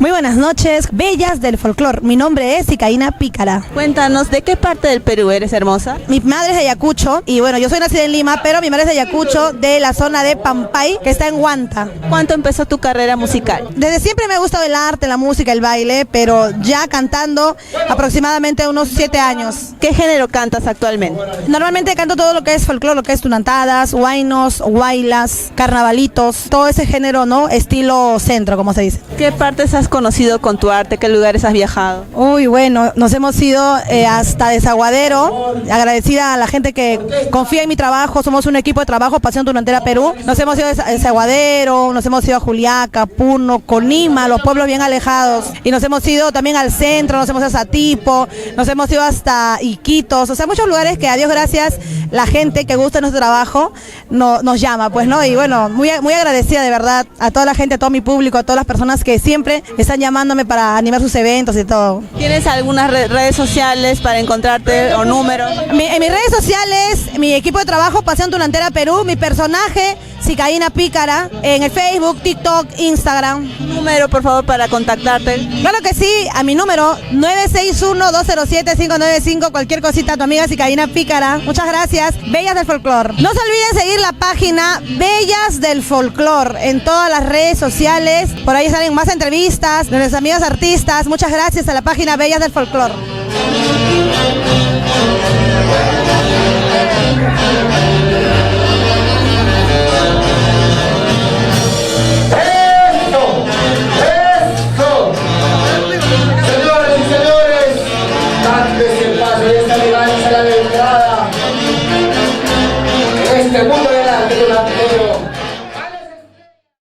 Muy buenas noches, bellas del folclor. Mi nombre es Sicaína Pícara. Cuéntanos, ¿de qué parte del Perú eres, hermosa? Mi madre es de Ayacucho y bueno, yo soy nacida en Lima, pero mi madre es de Ayacucho, de la zona de Pampay, que está en Huanta. ¿Cuánto empezó tu carrera musical? Desde siempre me ha gustado el arte, la música, el baile, pero ya cantando aproximadamente unos 7 años. ¿Qué género cantas actualmente? Normalmente canto todo lo que es folclore, lo que es tunantadas, huaynos, huaylas, carnavalitos, todo ese género, ¿no? Estilo centro, como se dice. ¿Qué partes has conocido con tu arte? ¿Qué lugares has viajado? Uy, bueno, nos hemos ido hasta Desaguadero, agradecida a la gente que confía en mi trabajo, somos un equipo de trabajo, Pasión Tunantera Perú. Nos hemos ido a Desaguadero, nos hemos ido a Juliaca, Puno, Conima, los pueblos bien alejados, y nos hemos ido también al centro, nos hemos ido a Satipo, nos hemos ido hasta Iquitos, o sea, muchos lugares que a Dios gracias, la gente que gusta nuestro trabajo nos llama, pues, ¿no? Y bueno, muy agradecida de verdad a toda la gente, a todo mi público, a todas las personas que siempre están llamándome para animar sus eventos y todo. ¿Tienes algunas redes sociales para encontrarte o números? En mis redes sociales, mi equipo de trabajo, Pasión Tunantera Perú, mi personaje, Sicaína Pícara, en el Facebook, TikTok, Instagram. Número, por favor, para contactarte. Claro que sí, a mi número 961-207-595, cualquier cosita, tu amiga Sicaína Pícara. Muchas gracias. Bellas del Folclor. No se olviden seguir la página Bellas del Folclor en todas las redes sociales. Por ahí salen más entrevistas de nuestros amigos artistas. Muchas gracias a la página Bellas del Folclor.